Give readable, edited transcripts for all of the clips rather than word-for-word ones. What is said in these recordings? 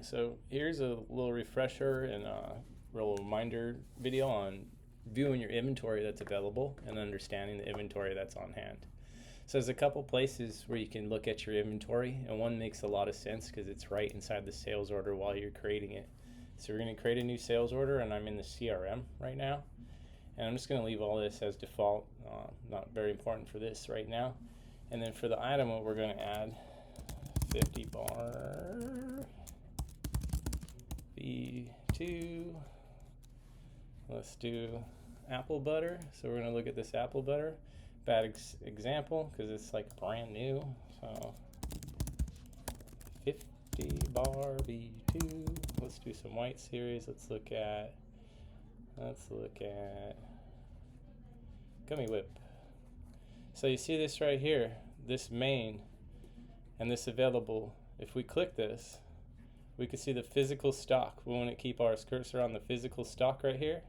So here's a little refresher and a little reminder video on viewing your inventory that's available and understanding the inventory that's on hand. So there's a couple places where you can look at your inventory, and one makes a lot of sense because it's right inside the sales order while you're creating it. So we're going to create a new sales order, and I'm in the CRM right now, and I'm just going to leave all this as default, not very important for this right now. And then for the item, what we're going to add 50 bar V2. Let's do apple butter. So we're going to look at this apple butter. Bad example because it's like brand new. So 50 bar V2. Let's do some white series. Let's look at gummy whip. So you see this right here, this main and this available. If we click this, we can see the physical stock. We want to keep our cursor on the physical stock right here.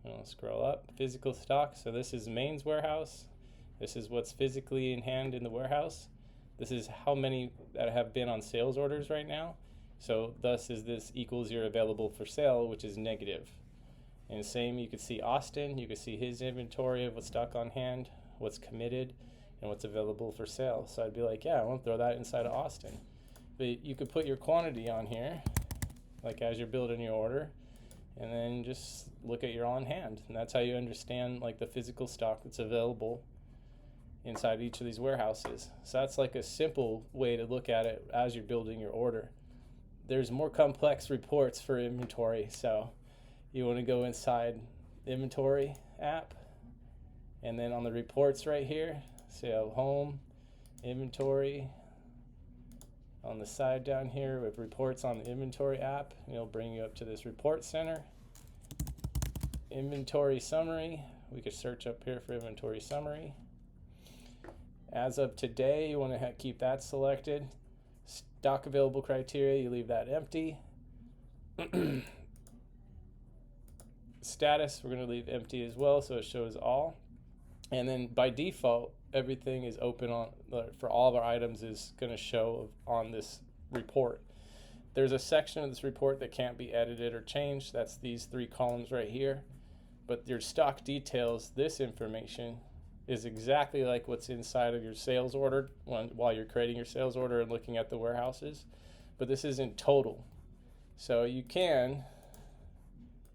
I'll scroll up, physical stock. So this is main's warehouse. This is what's physically in hand in the warehouse. This is how many that have been on sales orders right now. So thus is this equals your available for sale, which is negative. And same, you could see Austin, you could see his inventory of what's stock on hand, what's committed, and what's available for sale. So I'd be like, yeah, I want to throw that inside of Austin. But you could put your quantity on here, like as you're building your order, and then just look at your on hand. And that's how you understand like the physical stock that's available inside each of these warehouses. So that's like a simple way to look at it as you're building your order. There's more complex reports for inventory. So you want to go inside the inventory app, and then on the reports right here, so you have home, inventory. On the side down here, we have reports on the inventory app. It'll bring you up to this report center. Inventory summary. We could search up here for inventory summary. As of today, you want to keep that selected. Stock available criteria, you leave that empty. Status, we're going to leave empty as well, so it shows all. And then by default, everything is open on for all of our items is going to show on this report. There's a section of this report that can't be edited or changed. That's these three columns right here. But your stock details, this information is exactly like what's inside of your sales order while you're creating your sales order and looking at the warehouses. But this is in total. So you can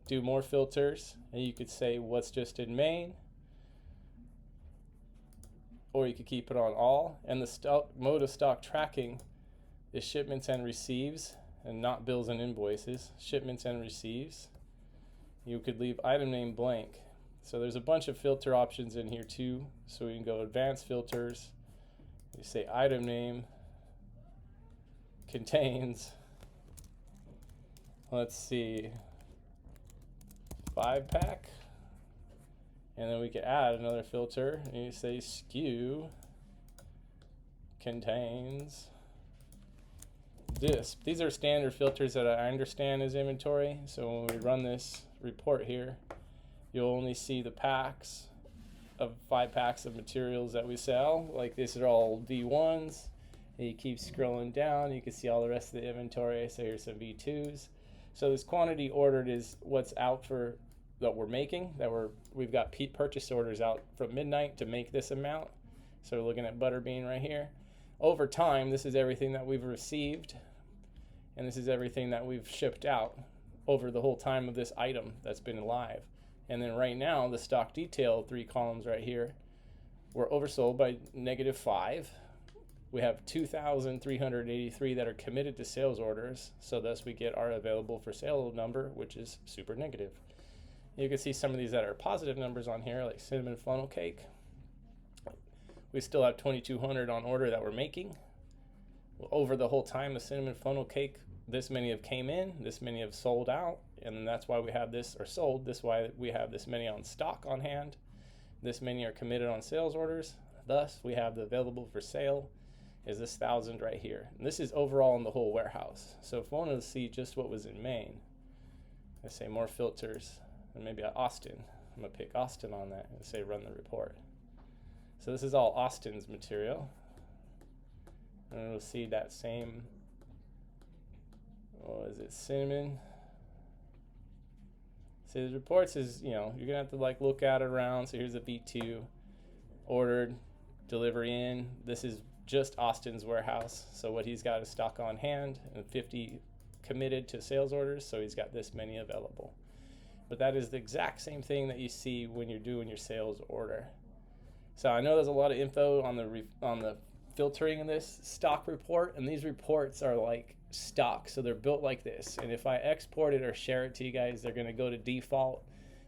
do more filters, and you could say what's just in main, or you could keep it on all. And the stock mode of stock tracking is shipments and receives, and not bills and invoices. Shipments and receives. You could leave item name blank. So there's a bunch of filter options in here too. So we can go advanced filters. You say item name contains, let's see, 5-pack. And then we could add another filter, and you say SKU contains this. These are standard filters that I understand as inventory. So when we run this report here, you'll only see the packs of 5 packs of materials that we sell. Like these are all V1s. And you keep scrolling down, you can see all the rest of the inventory. So here's some V2s. So this quantity ordered is what's out for that we're making. We've got purchase orders out from midnight to make this amount. So we're looking at butterbean right here. Over time, this is everything that we've received, and this is everything that we've shipped out over the whole time of this item that's been live. And then right now, the stock detail 3 columns right here, we're oversold by -5. We have 2,383 that are committed to sales orders, so thus we get our available for sale number, which is super negative. You can see some of these that are positive numbers on here, like cinnamon funnel cake. We still have 2,200 on order that we're making. Over the whole time, the cinnamon funnel cake, this many have came in, this many have sold out, and that's why we have this, or sold, this why we have this many on stock on hand. This many are committed on sales orders. Thus, we have the available for sale is this 1,000 right here. And this is overall in the whole warehouse. So if I wanted to see just what was in Maine, I say more filters, and maybe Austin. I'm gonna pick Austin on that and say run the report. So this is all Austin's material. And we'll see that same Was it cinnamon? So the reports is, you know, you're gonna have to like look at it around. So here's a V2 ordered, delivery in. This is just Austin's warehouse. So what he's got is stock on hand and 50 committed to sales orders. So he's got this many available. But that is the exact same thing that you see when you're doing your sales order. So I know there's a lot of info on the filtering in this stock report, and these reports are like stock, so they're built like this. And if I export it or share it to you guys, they're going to go to default,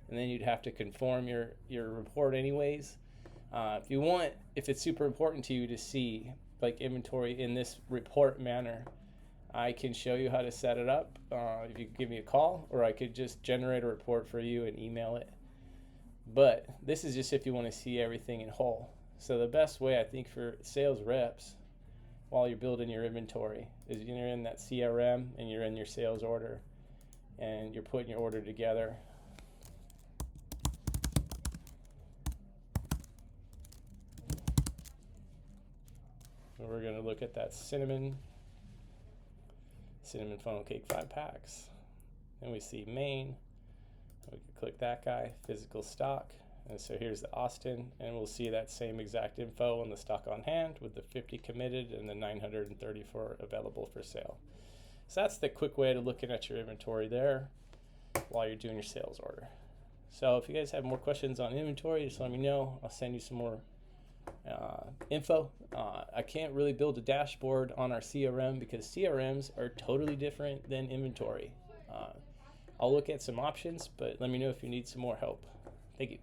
and then you'd have to conform your report anyways. If it's super important to you to see like inventory in this report manner, I can show you how to set it up. If you give me a call, or I could just generate a report for you and email it. But this is just if you want to see everything in whole. So the best way I think for sales reps while you're building your inventory is you're in that CRM and you're in your sales order and you're putting your order together. And we're going to look at that cinnamon funnel cake 5 packs. And we see main. We can click that guy, physical stock. And so here's the Austin, and we'll see that same exact info on the stock on hand with the 50 committed and the 934 available for sale. So that's the quick way to looking at your inventory there while you're doing your sales order. So if you guys have more questions on inventory, just let me know. I'll send you some more info. I can't really build a dashboard on our CRM because CRMs are totally different than inventory. I'll look at some options, but let me know if you need some more help. Thank you.